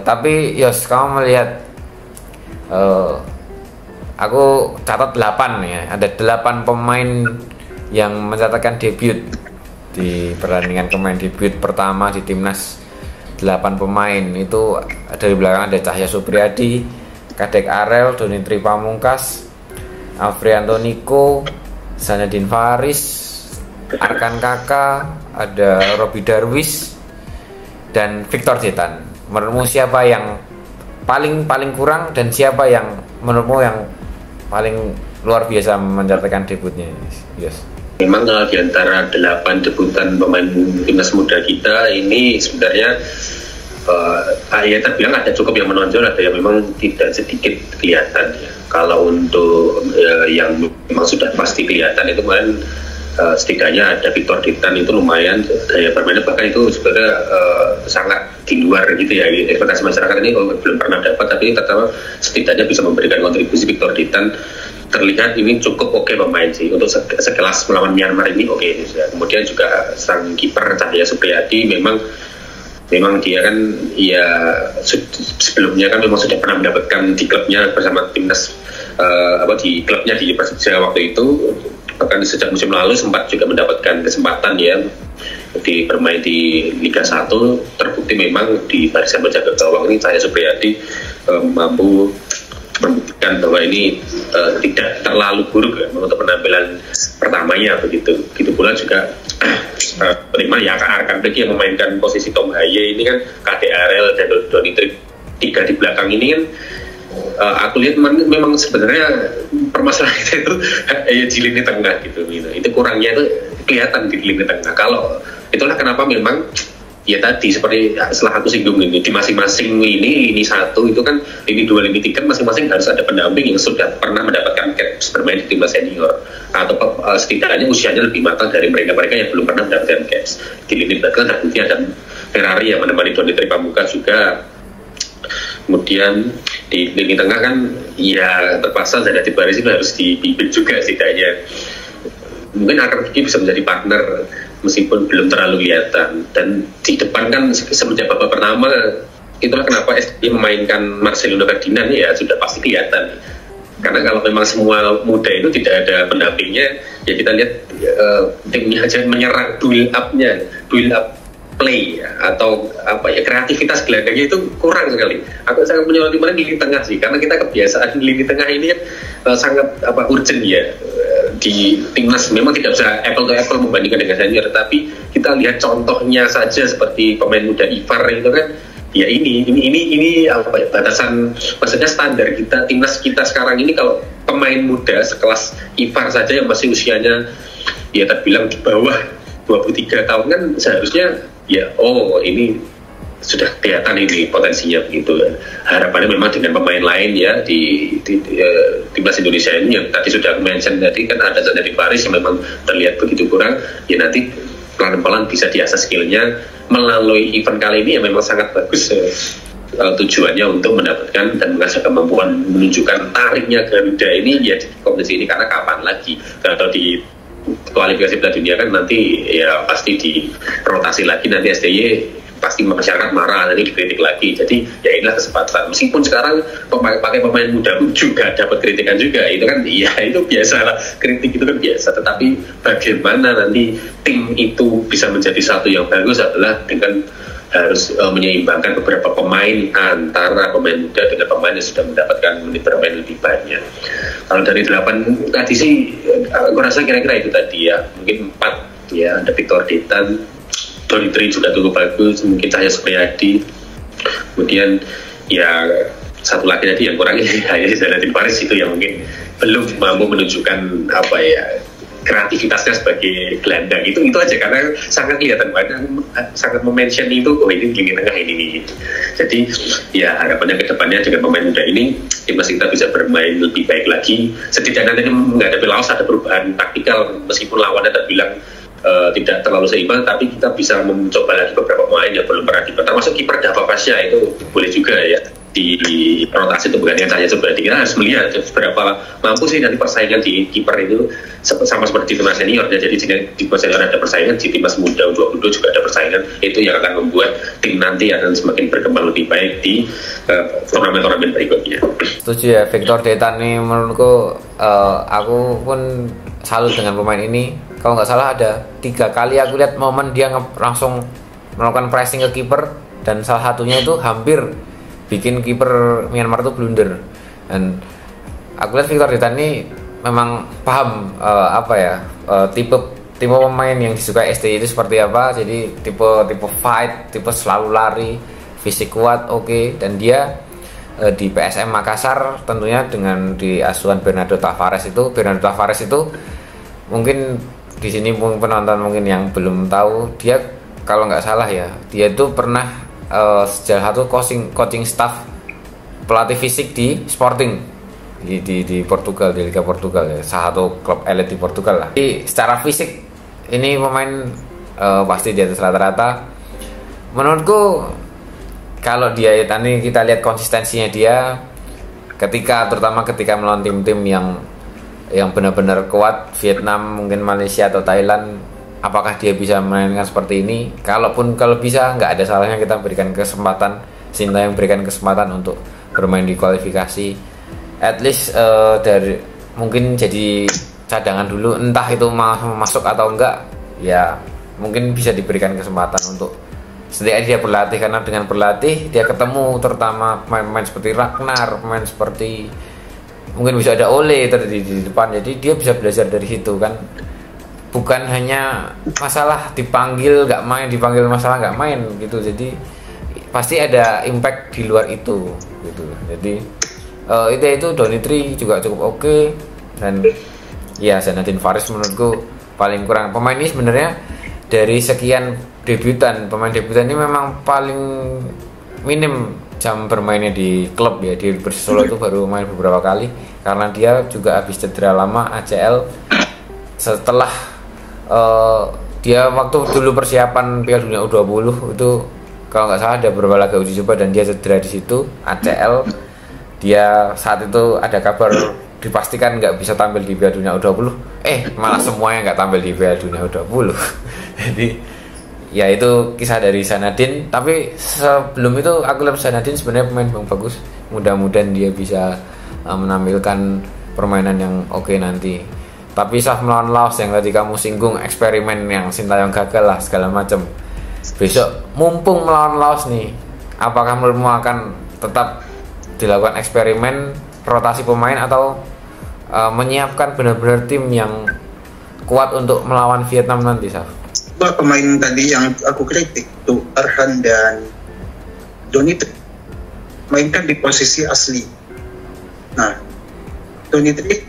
Tapi Yos, kamu melihat aku catat 8 ya. Ada 8 pemain yang mencatatkan debut di pertandingan pemain debut pertama di timnas. 8 pemain itu dari belakang ada Cahya Supriyadi, Kadek Arel, Doni Tri Pamungkas, Alfrianto Niko, Zanedine Faris, Arkan Kaka, ada Robi Darwis dan Victor Zetan. Menurutmu siapa yang paling kurang dan siapa yang menurutmu yang paling luar biasa mencatatkan debutnya? Yes. Memang di antara 8 debutan pemain timnas muda kita ini sebenarnya ya terbilang ada cukup yang menonjol, ada yang memang tidak sedikit kelihatan ya. Kalau untuk yang memang sudah pasti kelihatan itu kemarin setidaknya ada Victor Ditan, itu lumayan daya bermainnya, bahkan itu sebenarnya sangat di luar gitu ya ekspektasi masyarakat. Ini belum pernah dapat, tapi terutama setidaknya bisa memberikan kontribusi. Victor Ditan terlihat ini cukup oke pemain sih untuk sekelas melawan Myanmar ini oke. Kemudian juga sang kiper Cahya Supriyadi memang dia kan ya sebelumnya kan memang sudah pernah mendapatkan di klubnya bersama timnas di klubnya di Persija waktu itu, bahkan sejak musim lalu sempat juga mendapatkan kesempatan ya bermain di Liga 1. Terbukti memang di barisan penjaga gawang ini Cahya Supriyadi mampu membuktikan bahwa ini tidak terlalu buruk ya, untuk penampilan pertamanya begitu. Gitu pula juga bagaimana ya Arkan Beki yang memainkan posisi Tom Haye ini kan, Kadek Arel dan Doni Tri, 3 di belakang ini kan aku lihat memang sebenarnya permasalahan itu di lini tengah gitu. Itu kurangnya itu kelihatan di lini tengah. Kalau itulah kenapa memang ya tadi seperti setelah aku singgung ini, di masing-masing lini 1 itu kan, lini 2, lini 3 masing-masing harus ada pendamping yang sudah pernah mendapatkan caps bermain di timnas senior, atau setidaknya usianya lebih matang dari mereka yang belum pernah mendapatkan caps. Di lini belakang nanti ada Ferrari yang menemani Doni Tri Pamungkas juga. Kemudian di lini tengah kan ya terpaksa Zanedine Faris itu harus dipimpin juga setidaknya. Mungkin akan bisa menjadi partner meskipun belum terlalu kelihatan. Dan di depan kan semenjak babak pertama, itulah kenapa SDY memainkan Marcelino Ferdinand ya sudah pasti kelihatan. Karena kalau memang semua muda itu tidak ada pendampingnya, ya kita lihat timnya aja menyerang build up play ya, atau kreativitas gelandangnya itu kurang sekali. Aku sangat menyoroti lini tengah sih, karena kita kebiasaan lini tengah ini kan sangat urgent ya. Di timnas memang tidak bisa apple to apple membandingkan dengan senior, tapi kita lihat contohnya saja seperti pemain muda Ivar itu kan, ya ini batasan, maksudnya standar kita timnas kita sekarang ini. Kalau pemain muda sekelas Ivar saja yang masih usianya ya terbilang di bawah 23 tahun kan, seharusnya ya ini sudah kelihatan ini potensinya begitu. Harapannya memang dengan pemain lain ya di timnas Indonesia ini yang tadi sudah mention tadi kan, ada Zanedine Faris yang memang terlihat begitu kurang, ya nanti pelan-pelan bisa diasah skillnya melalui event kali ini. Ya memang sangat bagus tujuannya untuk mendapatkan dan mengasah kemampuan menunjukkan tariknya Garuda ini ya di kompetisi ini. Karena kapan lagi kalau di kualifikasi Piala Dunia kan nanti ya pasti di rotasi lagi, nanti SDY pasti masyarakat marah, nanti dikritik lagi. Jadi ya inilah kesempatan. Meskipun sekarang pakai pemain muda juga dapat kritikan juga, itu kan ya itu biasa lah, kritik itu kan biasa. Tetapi bagaimana nanti tim itu bisa menjadi satu yang bagus adalah dengan harus menyeimbangkan beberapa pemain antara pemain muda dengan pemain yang sudah mendapatkan menit bermain lebih banyak. Kalau dari 8 tadi sih aku rasa kira-kira itu tadi ya, mungkin 4 ya, ada Victor Ditan, Doni Tri juga cukup bagus, mungkin Cahya Supriyadi, kemudian ya satu lagi tadi yang kurang hanya Zanedine Faris itu yang mungkin belum mampu menunjukkan kreativitasnya sebagai gelandang. Itu aja, karena sangat kelihatan banget, sangat mention itu ini lini tengah ini. Jadi ya harapannya ke depannya dengan pemain muda ini timnas kita bisa bermain lebih baik lagi. Setidaknya nanti menghadapi Laos ada perubahan taktikal, meskipun lawannya terbilang tidak terlalu seimbang, tapi kita bisa mencoba lagi beberapa pemain yang belum pernah diperlukan, termasuk kiper Dava Fasya itu boleh juga ya di rotasi itu bukan hanya sebenarnya kita harus melihat seberapa mampu sih nanti persaingan di kiper itu sama seperti timnas senior. Jadi di timnas senior ada persaingan, di timnas muda U22 juga ada persaingan. Itu yang akan membuat tim nanti akan semakin berkembang lebih baik di turnamen-turnamen berikutnya. Setuju ya, Victor Detan nih menurutku, aku pun salut dengan pemain ini. Kalau nggak salah ada 3 kali aku lihat momen dia langsung melakukan pressing ke kiper, dan salah satunya itu hampir bikin kiper Myanmar itu blunder. Dan aku lihat Victor Detan ini memang paham tipe pemain yang disukai STY itu seperti apa. Jadi tipe fight, tipe selalu lari, fisik kuat, oke. Dan dia di PSM Makassar tentunya dengan di asuhan Bernardo Tavares itu mungkin di sini mungkin penonton mungkin yang belum tahu, dia kalau nggak salah ya, dia itu pernah salah satu coaching staff pelatih fisik di Sporting di Portugal, di Liga Portugal ya, salah satu klub elit di Portugal lah. Jadi secara fisik ini pemain pasti di atas rata-rata. Menurutku kalau dia tadi kita lihat konsistensinya dia terutama ketika melawan tim-tim yang benar-benar kuat, Vietnam, mungkin Malaysia atau Thailand. Apakah dia bisa memainkan seperti ini? Kalau bisa, nggak ada salahnya kita berikan kesempatan, Sintayong berikan kesempatan untuk bermain di kualifikasi. At least dari mungkin jadi cadangan dulu, entah itu masuk atau enggak, ya mungkin bisa diberikan kesempatan untuk setidaknya dia berlatih, karena dengan berlatih dia ketemu terutama pemain seperti Ragnar, pemain seperti mungkin bisa ada Ole di depan, jadi dia bisa belajar dari situ kan. Bukan hanya masalah dipanggil nggak main, dipanggil masalah nggak main gitu. Jadi pasti ada impact di luar itu gitu. Jadi itu Donitri juga cukup oke. Dan ya Zainadine Faris menurutku paling kurang. Pemain ini sebenarnya dari sekian pemain debutan ini memang paling minim jam bermainnya di klub ya. Di Persisolo itu baru main beberapa kali karena dia juga habis cedera lama ACL. Setelah dia waktu dulu persiapan Piala Dunia U20 itu kalau nggak salah ada beberapa laga uji coba dan dia cedera di situ ACL. Dia saat itu ada kabar dipastikan nggak bisa tampil di Piala Dunia U20, malah semuanya nggak tampil di Piala Dunia U20. Jadi ya itu kisah dari Zainadine. Tapi sebelum itu aku lihat Zainadine sebenarnya pemain yang bagus. Mudah-mudahan dia bisa menampilkan permainan yang oke nanti. Tapi saat melawan Laos yang tadi kamu singgung, eksperimen yang Sintayong gagal lah segala macam. Besok mumpung melawan Laos nih, apakah menurutmu akan tetap dilakukan eksperimen rotasi pemain atau menyiapkan benar-benar tim yang kuat untuk melawan Vietnam nanti, Saf? Dua pemain tadi yang aku kritik tuh, Arhan dan Donitri, mainkan di posisi asli. Nah, Donitri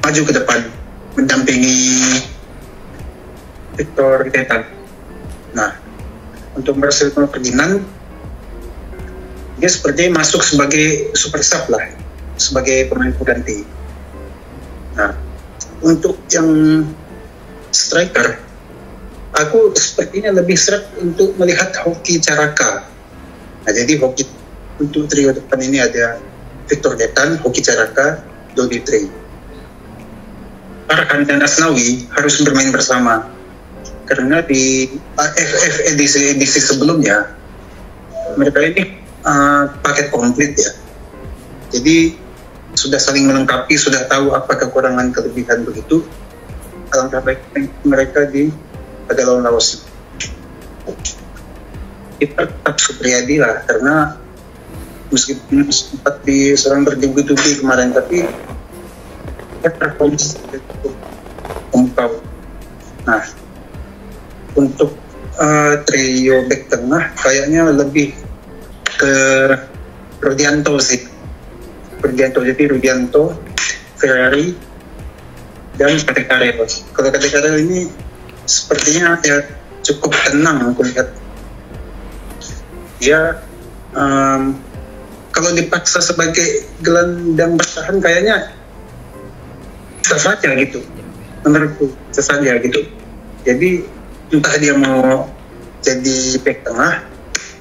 maju ke depan mendampingi Victor Detan. Nah, untuk Marcelino Ferdinand dia sepertinya masuk sebagai super sub lah, sebagai pemain pengganti. Nah, untuk yang striker, aku sepertinya lebih seret untuk melihat Hoki Caraka. Nah, jadi Hoki untuk trio depan ini ada Victor Detan, Hoki Caraka, Donitri. Arhan dan Asnawi harus bermain bersama karena di AFF edisi sebelumnya mereka ini paket komplit ya. Jadi sudah saling melengkapi, sudah tahu apa kekurangan kelebihan begitu. Alangkah baik mereka pada lawan Laos. Kita tetap Supriyadi lah, karena meskipun sempat diserang berdebu-debu kemarin, tapi performa cukup engkau. Nah, untuk trio back tengah kayaknya lebih ke Rudianto sih. Jadi Rudianto, Ferrari, dan Kate Karel. Kalau Kate Karel ini sepertinya ya cukup tenang aku lihat. Dia kalau dipaksa sebagai gelandang bertahan kayaknya saja gitu, menurutku saja gitu. Jadi entah dia mau jadi back tengah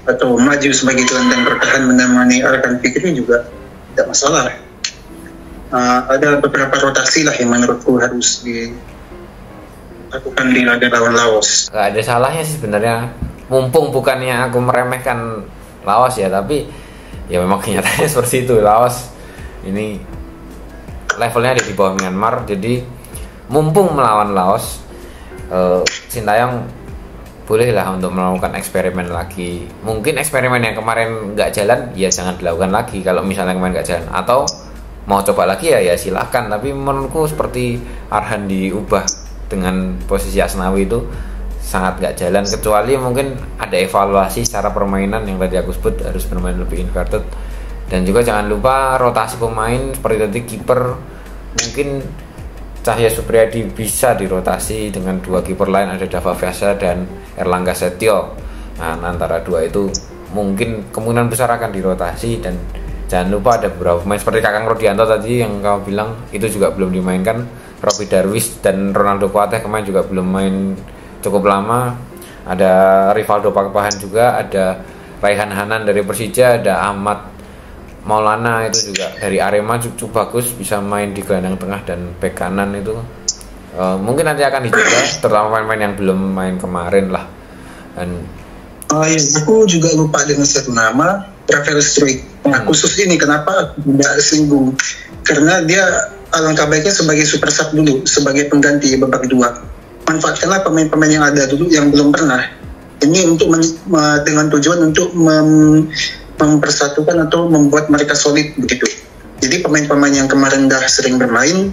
atau maju sebagai gelandang bertahan menemani Arkan Fikri juga tidak masalah. Ada beberapa rotasi lah yang menurutku harus dilakukan di laga lawan Laos. Gak ada salahnya sih sebenarnya, mumpung bukannya aku meremehkan Laos ya, tapi ya memang kenyataannya seperti itu. Laos ini levelnya ada di bawah Myanmar, jadi mumpung melawan Laos, Sintayong bolehlah untuk melakukan eksperimen lagi. Mungkin eksperimen yang kemarin nggak jalan, ya jangan dilakukan lagi. Kalau misalnya kemarin nggak jalan, atau mau coba lagi ya silahkan. Tapi menurutku seperti Arhan diubah dengan posisi Asnawi itu sangat nggak jalan, kecuali mungkin ada evaluasi secara permainan yang tadi aku sebut, harus bermain lebih inverted. Dan juga jangan lupa rotasi pemain seperti tadi, kiper mungkin Cahya Supriyadi bisa dirotasi dengan 2 kiper lain, ada Dava Vyasa dan Erlangga Setio. Nah, antara 2 itu mungkin kemungkinan besar akan dirotasi. Dan jangan lupa ada beberapa pemain seperti Kakang Rodianto tadi yang kau bilang itu juga belum dimainkan. Robby Darwish dan Ronaldo Kuateh kemarin juga belum main cukup lama. Ada Rivaldo Pakpahan juga, ada Raihan Hanan dari Persija, ada Ahmad Maulana itu juga dari Arema cukup bagus, bisa main di gelandang tengah dan bek kanan itu. Mungkin nanti akan dicoba, terutama pemain-pemain yang belum main kemarin lah. Dan ya, aku juga lupa dengan satu nama, Trevor Struijk. Nah, khusus ini kenapa aku tidak singgung? Karena dia alangkah baiknya sebagai super sub dulu, sebagai pengganti babak 2. Manfaatkanlah pemain-pemain yang ada dulu yang belum pernah. Ini untuk dengan tujuan untuk mempersatukan atau membuat mereka solid begitu. Jadi pemain-pemain yang kemarin dah sering bermain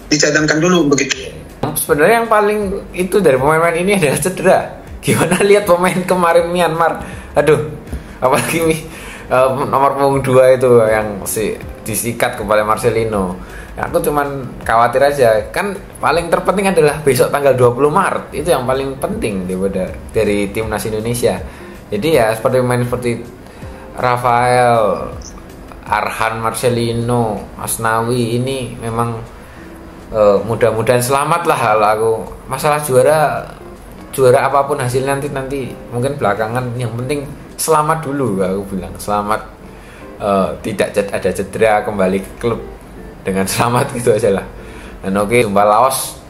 dicadangkan dulu begitu. Sebenarnya yang paling itu dari pemain-pemain ini adalah cedera. Gimana lihat pemain kemarin Myanmar? Aduh, apalagi nomor punggung 2 itu yang disikat kepala Marcelino. Aku cuman khawatir aja. Kan paling terpenting adalah besok tanggal 20 Maret. Itu yang paling penting daripada dari timnas Indonesia. Jadi ya seperti pemain seperti Rafael, Arhan, Marcelino, Asnawi ini memang mudah-mudahan selamat lah. Kalau aku masalah juara apapun hasil nanti mungkin belakangan, yang penting selamat dulu. Aku bilang selamat, tidak ada cedera, kembali ke klub dengan selamat, gitu aja lah. Dan oke, jumpa Laos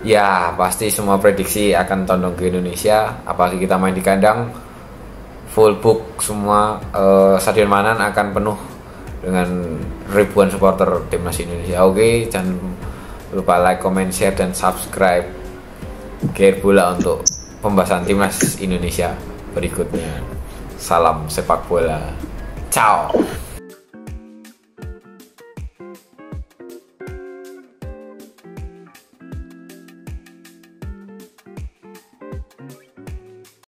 ya pasti semua prediksi akan condong ke Indonesia, apalagi kita main di kandang. Full book semua, Stadion Manan akan penuh dengan ribuan supporter timnas Indonesia. Oke, jangan lupa like, comment, share, dan subscribe Gear Bola untuk pembahasan timnas Indonesia berikutnya. Salam sepak bola, ciao.